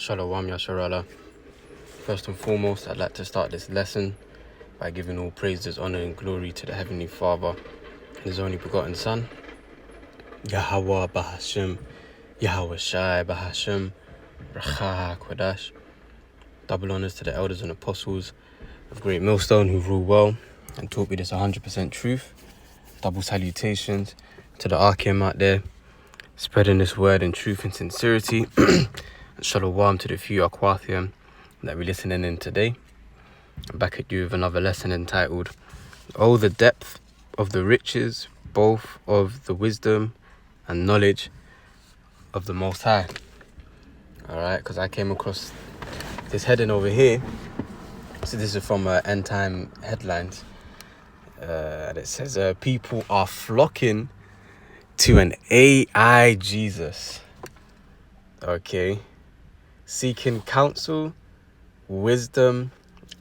Shalom Yasharallah. First and foremost, I'd like to start this lesson by giving all praises, honor and glory to the Heavenly Father and His only begotten Son, Yahweh Bahashim, Yahweh Shai Bahashim, Racha Kodash. Double honors to the elders and apostles of Great Millstone who rule well and taught me this 100% truth. Double salutations to the Arkim out there, spreading this word in truth and sincerity. Shalom to the few Aquathium that we're listening in today. I'm back at you with another lesson entitled, Oh, the depth of the riches, both of the wisdom and knowledge of the Most High. Alright, because I came across this heading over here. So this is from End Time Headlines. And it says, people are flocking to an AI Jesus. Okay. Seeking counsel, wisdom,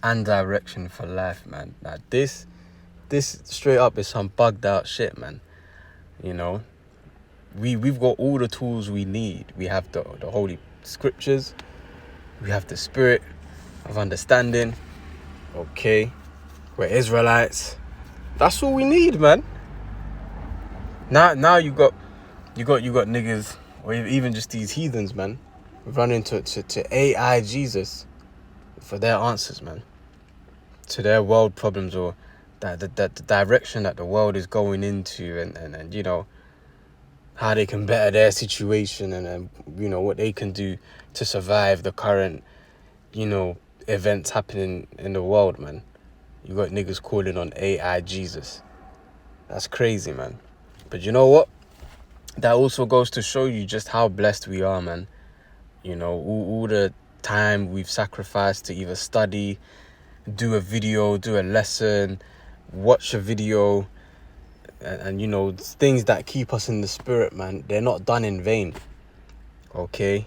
and direction for life, man. Now this straight up is some bugged out shit, man. You know, we've got all the tools we need. We have the holy scriptures. We have the spirit of understanding. Okay, we're Israelites. That's all we need, man. Now you got niggas, or even just these heathens, man, running to AI Jesus for their answers, man, to their world problems, or the direction that the world is going into, and you know, how they can better their situation, and you know, what they can do to survive the current, you know, events happening in the world, man. You got niggas calling on AI Jesus. That's crazy, man. But you know what? That also goes to show you just how blessed we are, man. You know, all the time we've sacrificed to either study, do a video, do a lesson, watch a video, and you know, things that keep us in the spirit, man. They're not done in vain. Okay?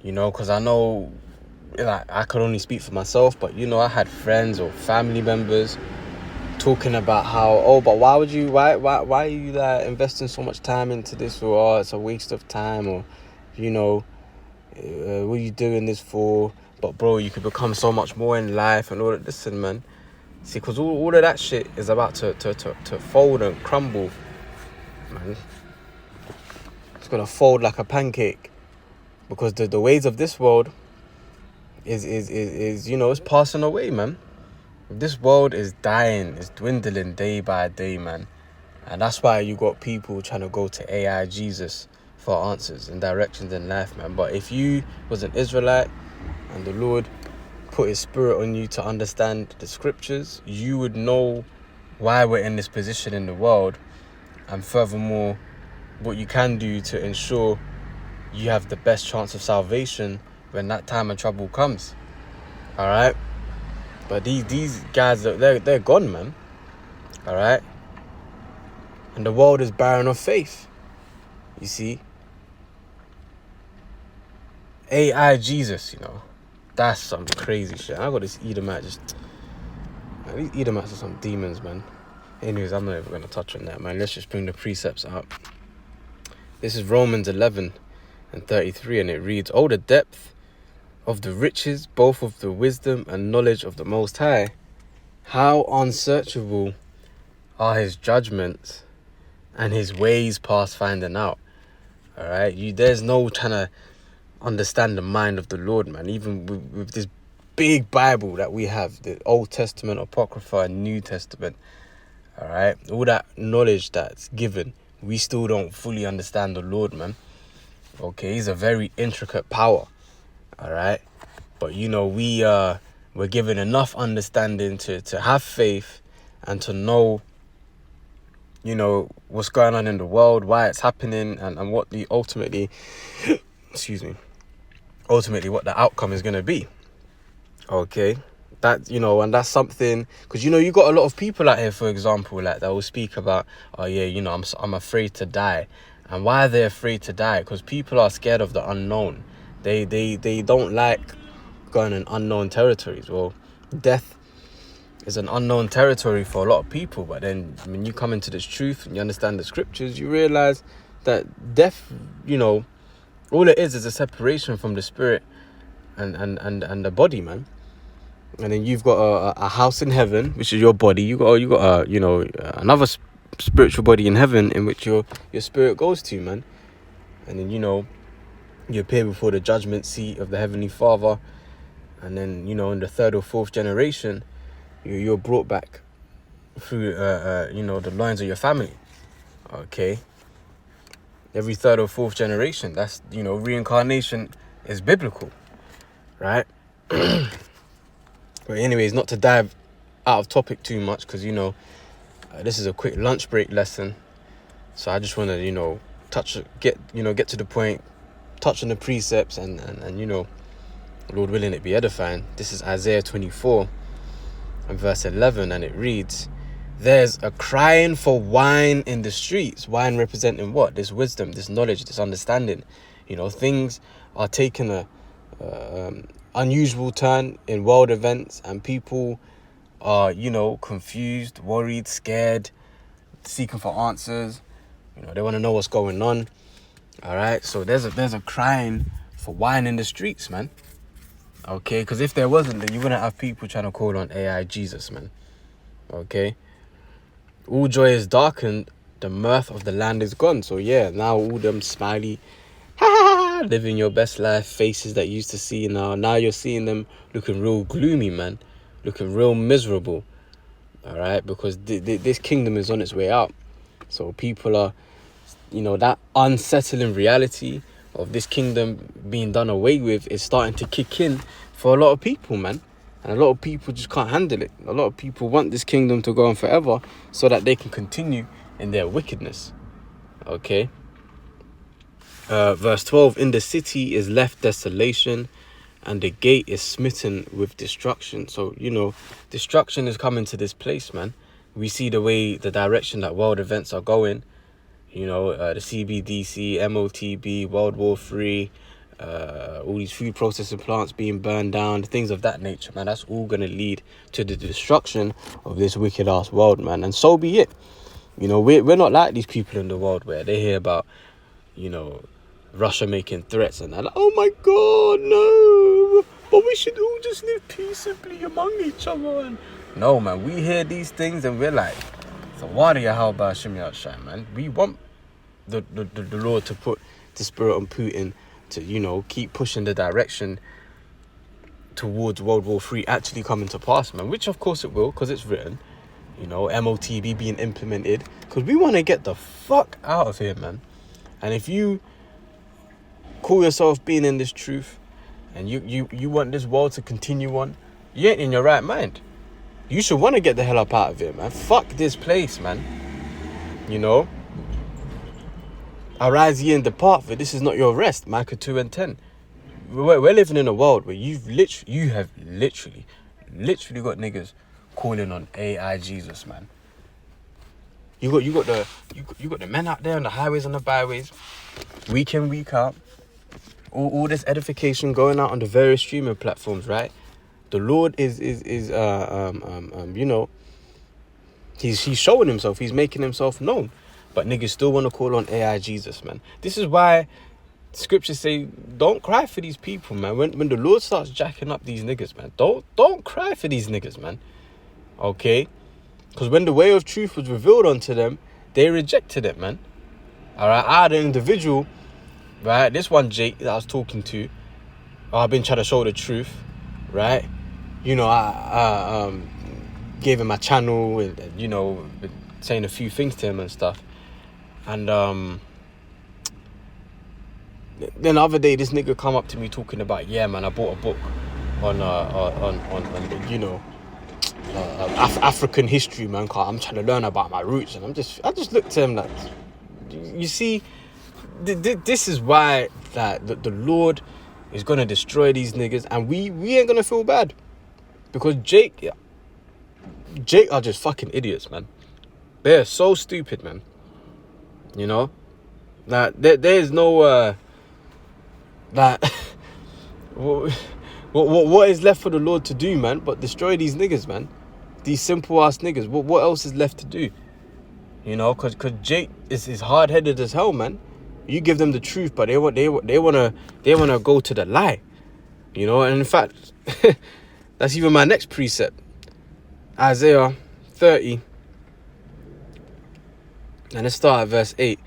You know, because I know, like, I could only speak for myself, but you know, I had friends or family members talking about how, but why are you like investing so much time into this, or it's a waste of time, or you know, what are you doing this for? But bro, you could become so much more in life and all that. Listen, man, see, because all of that shit is about to fold and crumble, man. It's gonna fold like a pancake, because the ways of this world is you know, it's passing away, man. This world is dying, it's dwindling day by day, man. And that's why you got people trying to go to AI Jesus for answers and directions in life, man. But if you was an Israelite and the Lord put His Spirit on you to understand the scriptures, you would know why we're in this position in the world, and furthermore, what you can do to ensure you have the best chance of salvation when that time of trouble comes. All right? But these guys, they're gone, man. All right? And the world is barren of faith. You see? AI Jesus, you know. That's some crazy shit. I got this Edomite these Edomites are some demons, man. Anyways, I'm not even going to touch on that, man. Let's just bring the precepts up. This is Romans 11:33, and it reads, Oh, the depth of the riches, both of the wisdom and knowledge of the Most High. How unsearchable are His judgments, and His ways past finding out. All right, there's no trying to understand the mind of the Lord, man. Even with this big Bible that we have, the Old Testament, Apocrypha, and New Testament. All right, all that knowledge that's given, we still don't fully understand the Lord, man. Okay, He's a very intricate power. All right, but you know, we're given enough understanding to have faith and to know, you know, what's going on in the world, why it's happening, and what the ultimately what the outcome is going to be. Okay, that, you know, and that's something, because you know, you got a lot of people out here, for example, like that will speak about, oh yeah, you know, I'm afraid to die. And why are they afraid to die? Because people are scared of the unknown. They don't like going in unknown territories. Well, death is an unknown territory for a lot of people, but then when you come into this truth and you understand the scriptures, you realize that death, you know, All it is a separation from the spirit and the body, man. And then you've got a house in heaven, which is your body. You got another spiritual body in heaven in which your spirit goes to, man. And then you appear before the judgment seat of the Heavenly Father, and then in the third or fourth generation, you're brought back through the lines of your family. Okay. Every third or fourth generation. That's reincarnation is biblical, right? But anyways, not to dive out of topic too much, because this is a quick lunch break lesson. So I just want to get to the point, touch on the precepts, and Lord willing, it be edifying. This is Isaiah 24 and verse 11, and it reads, "There's a crying for wine in the streets." Wine representing what? This wisdom, this knowledge, this understanding. Things are taking a unusual turn in world events, and people are confused, worried, scared, seeking for answers. They want to know what's going on. All right, so there's a crying for wine in the streets, man. Okay, because if there wasn't, then you wouldn't have people trying to call on AI Jesus, man. Okay, all joy is darkened, the mirth of the land is gone. So yeah, now all them smiley, living your best life faces that you used to see, now you're seeing them looking real gloomy, man, looking real miserable. All right, because this kingdom is on its way out. So people are, that unsettling reality of this kingdom being done away with is starting to kick in for a lot of people, man. And a lot of people just can't handle it. A lot of people want this kingdom to go on forever so that they can continue in their wickedness. Okay. Verse 12, "In the city is left desolation, and the gate is smitten with destruction." So, destruction is coming to this place, man. We see the direction that world events are going. The CBDC, MOTB, World War III, all these food processing plants being burned down, things of that nature, man. That's all going to lead to the destruction of this wicked ass world, man. And so be it. We're not like these people in the world where they hear about, Russia making threats and they're like, oh my God, no, but we should all just live peaceably among each other. And no, man, we hear these things and we're like, so what are you, how about Shimmy outside, man? We want the Lord to put the spirit on Putin to, keep pushing the direction towards World War III actually coming to pass, man, which of course it will, because it's written, MOTB being implemented, because we want to get the fuck out of here, man. And if you call yourself being in this truth and you want this world to continue on, you ain't in your right mind. You should want to get the hell up out of here, man. Fuck this place, man. Arise ye and depart, for this is not your rest. Micah 2:10. We're living in a world where you have literally got niggas calling on AI Jesus, man. You got the men out there on the highways and the byways, week in, week out. All this edification going out on the various streaming platforms, right? The Lord is he's showing himself, he's making himself known. But niggas still want to call on AI Jesus, man. This is why scriptures say, don't cry for these people, man. When the Lord starts jacking up these niggas, man, don't cry for these niggas, man. Okay? Because when the way of truth was revealed unto them, they rejected it, man. All right? I had an individual, right? This one Jake that I was talking to, I've been trying to show the truth, right? I gave him my channel and, been saying a few things to him and stuff. And then the other day, this nigga come up to me talking about, yeah, man, I bought a book on African history, man. Cause I'm trying to learn about my roots, and I just looked at him like, you see, this is why that the Lord is gonna destroy these niggas, and we ain't gonna feel bad, because Jake are just fucking idiots, man. They're so stupid, man. That there is no what is left for the Lord to do, man, but destroy these niggas, man. These simple ass niggas. What else is left to do? Because Jake is hard-headed as hell, man. You give them the truth, but they wanna go to the lie. You know, and in fact, that's even my next precept. Isaiah 30. And let's start at verse 8.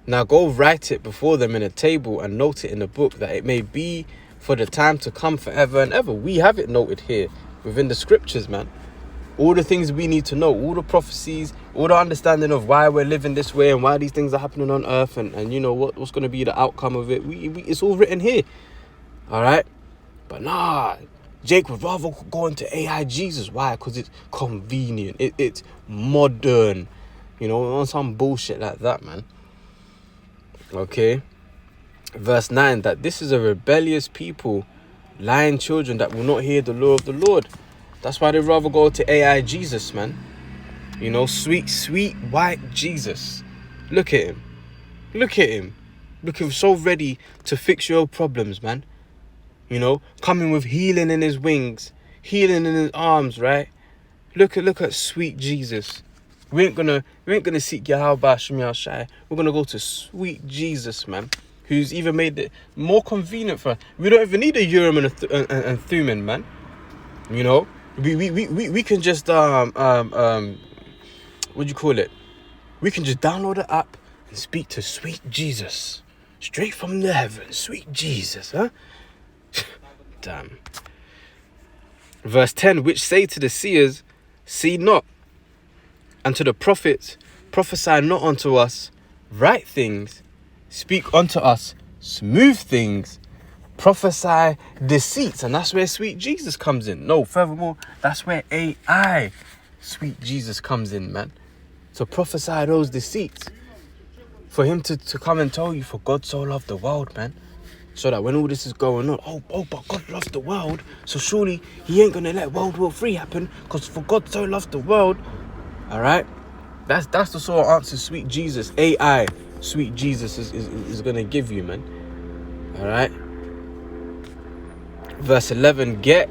Now go write it before them in a table and note it in a book, that it may be for the time to come forever and ever. We have it noted here within the scriptures, man. All the things we need to know, all the prophecies, all the understanding of why we're living this way and why these things are happening on earth, and you know what's going to be the outcome of it. It's all written here. All right? But nah, Jake would rather go into AI Jesus. Why? Because it's convenient. It's modern. You know, on some bullshit like that, man. Okay. Verse 9, that this is a rebellious people, lying children that will not hear the law of the Lord. That's why they'd rather go to AI Jesus, man. You know, sweet white Jesus. Look at him. Look at him. Looking so ready to fix your problems, man. You know, coming with healing in his wings, healing in his arms, right? Look at sweet Jesus. We ain't gonna seek Yahweh Shem Yahshai. We're gonna go to sweet Jesus, man, who's even made it more convenient for us. We don't even need a Urim and Thummim, man. You know, we can just what do you call it? We can just download the app and speak to sweet Jesus, straight from the heavens. Sweet Jesus, huh? Damn. Verse 10, which say to the seers, see not, and to the prophets, prophesy not unto us right things, speak unto us smooth things, prophesy deceits. And that's where sweet Jesus comes in. No, furthermore, that's where AI sweet Jesus comes in, man. To prophesy those deceits. For him to come and tell you, for God so loved the world, man. So that when all this is going on, but God loved the world, so surely he ain't gonna let World War III happen, because for God so loved the world. All right, that's the sort of answer sweet Jesus, AI sweet Jesus is gonna give you, man. All right. Verse 11, get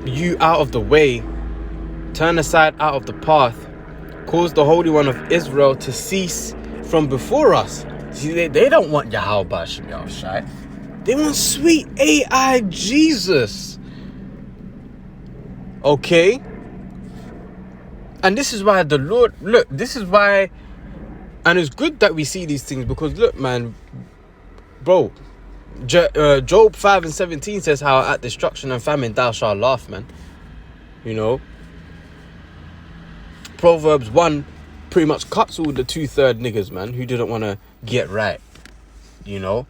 you out of the way, turn aside out of the path, cause the Holy One of Israel to cease from before us. See, they don't want Yahweh Shem Yahshai. They want sweet AI Jesus. Okay? And this is why the Lord, look, this is why, and it's good that we see these things, because look, man, bro, Job 5:17 says how at destruction and famine thou shalt laugh, man. You know? Proverbs 1 pretty much cuts all the 2/3 niggas, man, who didn't want to get right. You know?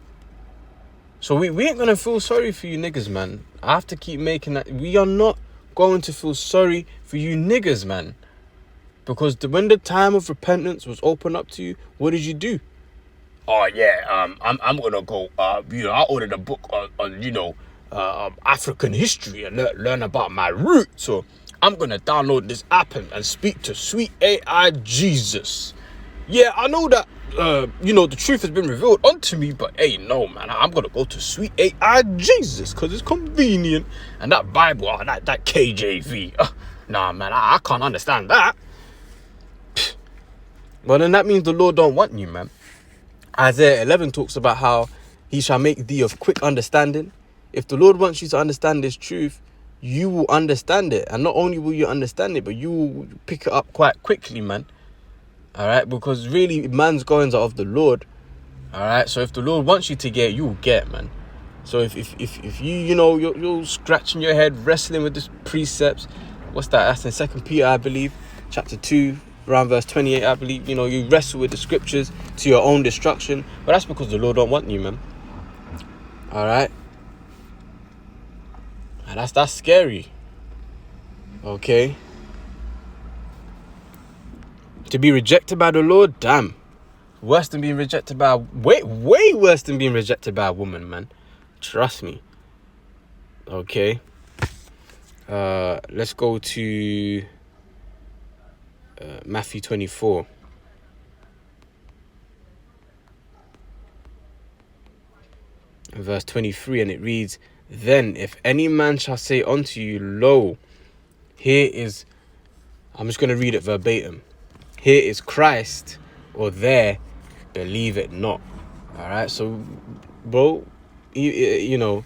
So we ain't gonna feel sorry for you niggas, man. I have to keep making that. We are not going to feel sorry for you niggas, man. Because when the time of repentance was opened up to you, what did you do? Oh yeah, I'm gonna go. I ordered a book on African history and learn about my roots. So I'm gonna download this app and speak to sweet AI Jesus. Yeah, I know that the truth has been revealed unto me, but hey, no, man, I'm gonna go to sweet AI Jesus because it's convenient. And that Bible, that KJV, nah, man, I can't understand that. Well, then that means the Lord don't want you, man. Isaiah 11 talks about how he shall make thee of quick understanding. If the Lord wants you to understand this truth, you will understand it. And not only will you understand it, but you will pick it up quite quickly, man. All right? Because really, man's goings are of the Lord. All right? So if the Lord wants you to get, you will get, man. So if you're scratching your head, wrestling with these precepts, what's that? That's in 2 Peter, I believe, chapter 2. Around verse 28, I believe, you wrestle with the scriptures to your own destruction. But that's because the Lord don't want you, man. All right? And that's scary. Okay? To be rejected by the Lord, damn. Worse than being rejected by... way worse than being rejected by a woman, man. Trust me. Okay? Let's go to... Matthew 24. Verse 23, and it reads, then if any man shall say unto you, lo, here is, I'm just going to read it verbatim, here is Christ, or there, believe it not. All right, so, bro, you know,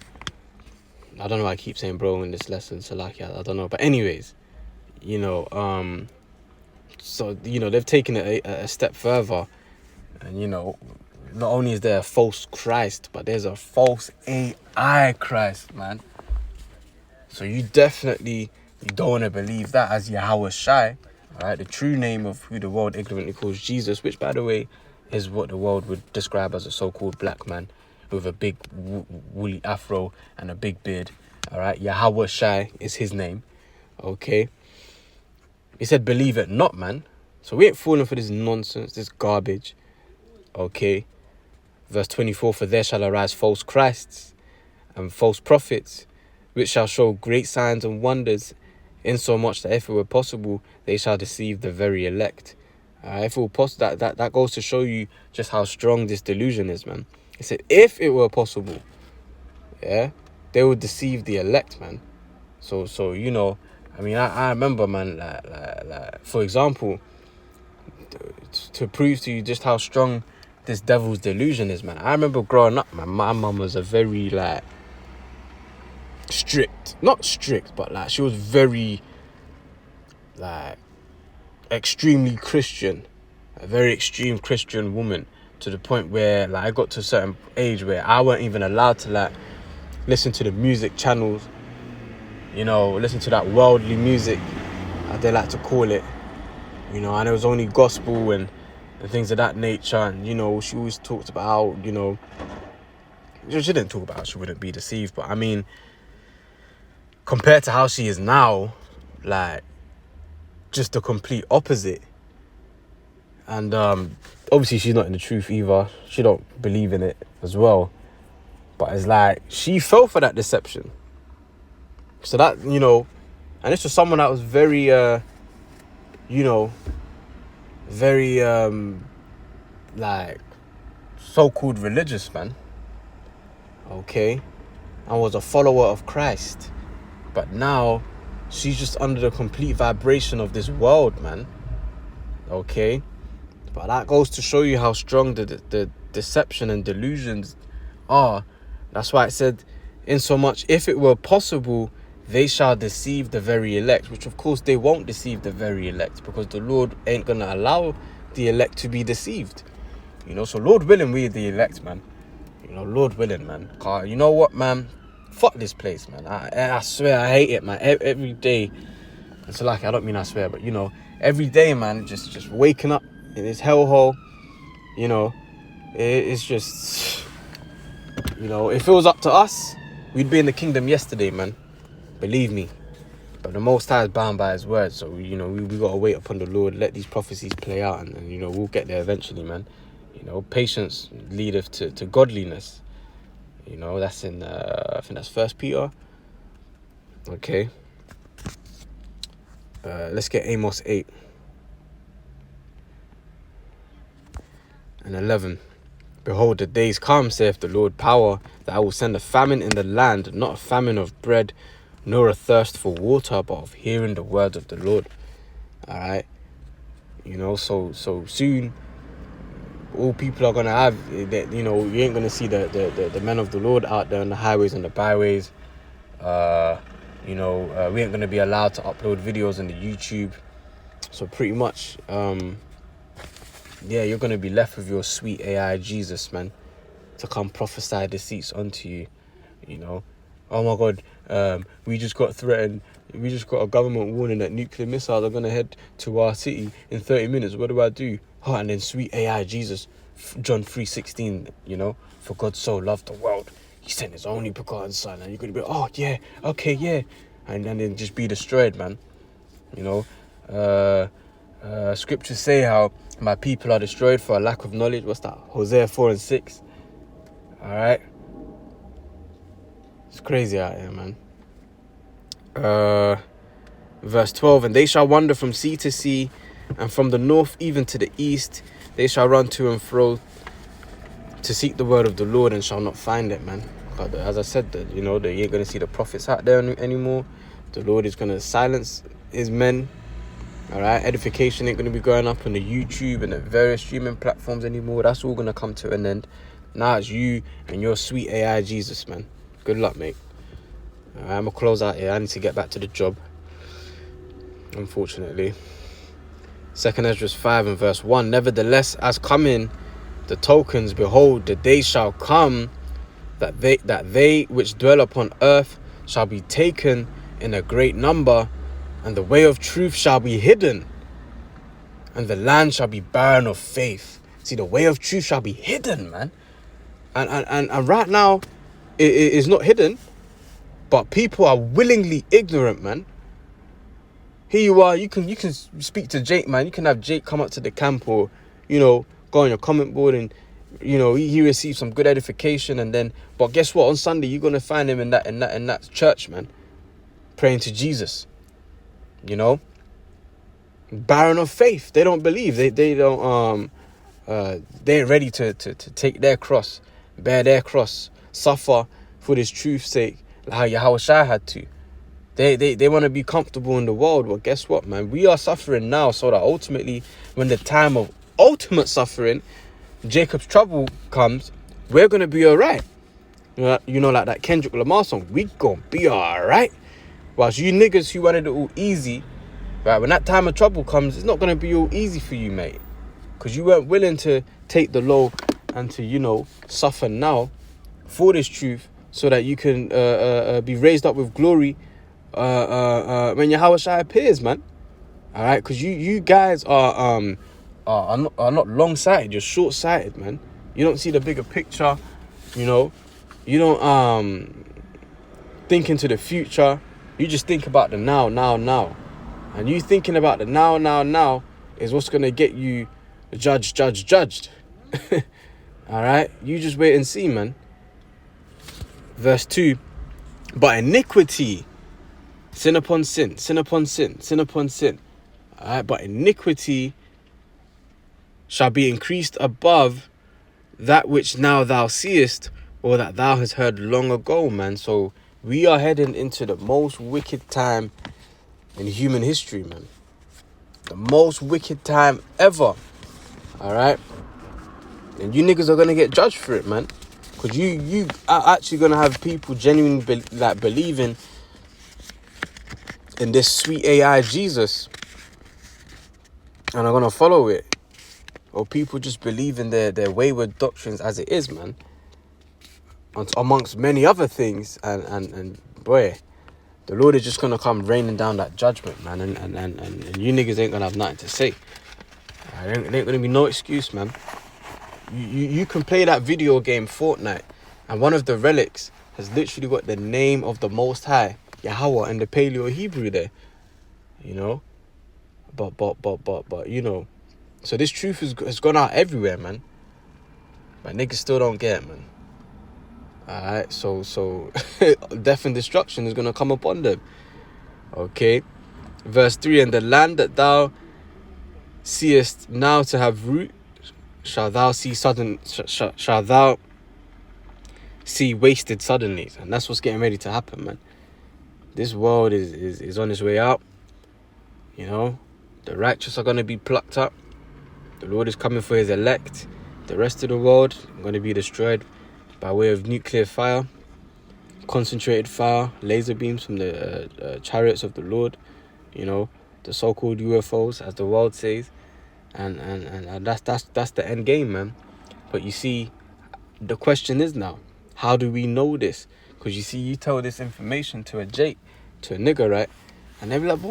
I don't know why I keep saying bro in this lesson, Salakia. I don't know, but anyways, you know, so they've taken it a step further, and not only is there a false Christ, but there's a false AI Christ, man. So you don't want to believe that as Yahweh Shai, all right, the true name of who the world ignorantly calls Jesus, which, by the way, is what the world would describe as a so-called black man with a big woolly afro and a big beard. All right, Yahweh Shai is his name. Okay. He said, believe it not, man. So we ain't falling for this nonsense, this garbage. Okay. Verse 24, for there shall arise false Christs and false prophets, which shall show great signs and wonders, insomuch that if it were possible, they shall deceive the very elect. If it were possible, that goes to show you just how strong this delusion is, man. It said, if it were possible, yeah, they would deceive the elect, man. So I mean, I remember, man, like for example, to prove to you just how strong this devil's delusion is, man. I remember growing up, man, my mum was a very, like, not strict, but, like, she was very, like, extremely Christian, a very extreme Christian woman, to the point where, like, I got to a certain age where I weren't even allowed to, like, listen to the music channels, listen to that worldly music, as they like to call it, and it was only gospel and things of that nature. And, she always talked about how, she didn't talk about how she wouldn't be deceived, but I mean, compared to how she is now, like, just the complete opposite. And obviously she's not in the truth either. She don't believe in it as well. But it's like, she fell for that deception. So that, and this was someone that was very, very, like, so-called religious, man. Okay? And was a follower of Christ. But now, she's just under the complete vibration of this world, man. Okay? But that goes to show you how strong the deception and delusions are. That's why it said, insomuch, if it were possible, they shall deceive the very elect. Which, of course, they won't deceive the very elect, because the Lord ain't going to allow the elect to be deceived. So Lord willing, we're the elect, man. Lord willing, man. You know what, man? Fuck this place, man. I swear I hate it, man. Every day. It's like, I don't mean I swear, but, every day, man, just waking up in this hellhole, it's just, if it was up to us, we'd be in the kingdom yesterday, man. Believe me. But the Most High is bound by his word, so, we got to wait upon the Lord, let these prophecies play out, and we'll get there eventually, man. Patience leadeth to godliness. That's in, I think that's 1 Peter. Okay. Let's get Amos 8 and 11. Behold, the days come, saith the Lord power, that I will send a famine in the land, not a famine of bread, nor a thirst for water, but of hearing the words of the Lord. All right. So soon, all people are going to have, that, you ain't going to see the men of the Lord out there on the highways and the byways. We ain't going to be allowed to upload videos on the YouTube. So pretty much, you're going to be left with your sweet AI Jesus, man, to come prophesy deceits unto you. Oh my God, we just got threatened. We just got a government warning that nuclear missiles are going to head to our city in 30 minutes. What do I do? Oh, and then sweet AI Jesus, John 3:16, for God so loved the world, he sent his only begotten son. And you're going to be, oh, yeah, okay, yeah. And then just be destroyed, man. Scriptures say how my people are destroyed for a lack of knowledge. What's that? Hosea 4:6. All right. It's crazy out here, man. Verse 12, and they shall wander from sea to sea, and from the north even to the east. They shall run to and fro to seek the word of the Lord, and shall not find it, man. But as I said, they ain't going to see the prophets out there anymore. The Lord is going to silence his men. All right, edification ain't going to be going up on the YouTube and the various streaming platforms anymore. That's all going to come to an end. Now it's you and your sweet AI Jesus, man. Good luck, mate. I'm gonna close out here. I need to get back to the job, unfortunately. 2nd Ezra 5 and verse 1. Nevertheless, as coming the tokens, behold, the day shall come that they which dwell upon earth shall be taken in a great number, and the way of truth shall be hidden, and the land shall be barren of faith. See, the way of truth shall be hidden, man. And right now, it is not hidden, but people are willingly ignorant, man. Here you are, you can speak to Jake, man. You can have Jake come up to the camp, or, go on your comment board, and, he received some good edification, and then, but guess what? On Sunday, you're going to find him in that church, man, praying to Jesus, barren of faith. They don't believe. They don't, they're ready to take their cross, bear their cross, suffer for this truth's sake, like how Yahushua had to. They want to be comfortable in the world. Well, guess what, man? We are suffering now, so that ultimately, when the time of ultimate suffering, Jacob's trouble comes, we're going to be all right. Like that Kendrick Lamar song, we going to be all right. Whilst you niggas who wanted it all easy, right, when that time of trouble comes, it's not going to be all easy for you, mate. Because you weren't willing to take the low and to, suffer now for this truth, so that you can be raised up with glory when Yahushua appears, man. All right, because you guys are not long-sighted. You're short-sighted, man. You don't see the bigger picture. You don't think into the future. You just think about the now. And you thinking about the now is what's gonna get you judged. All right, you just wait and see, man. Verse 2. But iniquity, sin upon sin. All right, but iniquity shall be increased above that which now thou seest, or that thou hast heard long ago, man. So we are heading into the most wicked time in human history, man. The most wicked time ever. All right, and you niggas are gonna get judged for it, man. Because you are actually going to have people genuinely believing in this sweet AI Jesus, and are going to follow it. Or people just believe in their wayward doctrines as it is, man. Amongst many other things. And boy, the Lord is just going to come raining down that judgment, man. And you niggas ain't going to have nothing to say. There ain't going to be no excuse, man. You can play that video game Fortnite, and one of the relics has literally got the name of the Most High, Yahweh, in the Paleo Hebrew there, but so this truth has gone out everywhere, man, but niggas still don't get it, man. Alright, so death and destruction is gonna come upon them. Okay, verse 3, and the land that thou seest now to have root, shall thou see wasted suddenly. And that's what's getting ready to happen, man. This world is on its way out. The righteous are going to be plucked up. The Lord is coming for his elect. The rest of the world are going to be destroyed by way of nuclear fire, concentrated fire, laser beams from the chariots of the Lord, the so-called UFOs, as the world says. And that's the end game, man. But you see, the question is now, how do we know this? Because you see, you tell this information to a Jake, to a nigga, right? And they'll be like,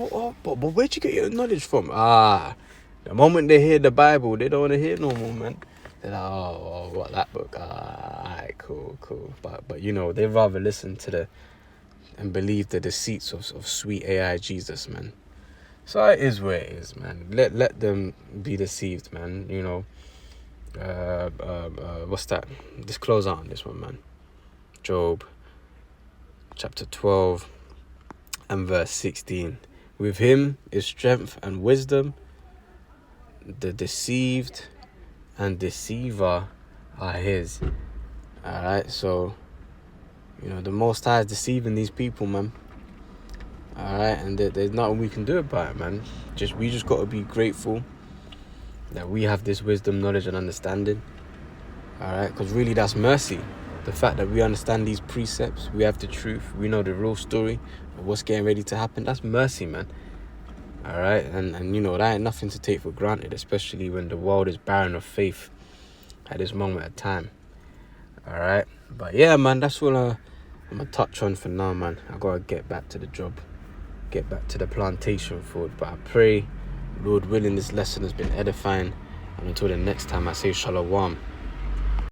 but where'd you get your knowledge from? The moment they hear the Bible, they don't want to hear no more, man. They're like, what, that book? Alright, cool. But they'd rather listen to and believe the deceits of sweet AI Jesus, man. So it is where it is, man. Let them be deceived, man. What's that? Just close out on this one, man. Job, chapter 12 and verse 16. With him is strength and wisdom. The deceived and deceiver are his. Alright, so, the Most High is deceiving these people, man. Alright, and there's nothing we can do about it, man. We just got to be grateful that we have this wisdom, knowledge, and understanding. All right, because really that's mercy. The fact that we understand these precepts, we have the truth, we know the real story of what's getting ready to happen, that's mercy, man. All right, and you know, that ain't nothing to take for granted, especially when the world is barren of faith at this moment of time. All right, but yeah, man, that's all I'm gonna touch on for now, man. I gotta get back to the job, get back to the plantation food. But I pray, Lord willing, this lesson has been edifying. And until the next time, I say shalom.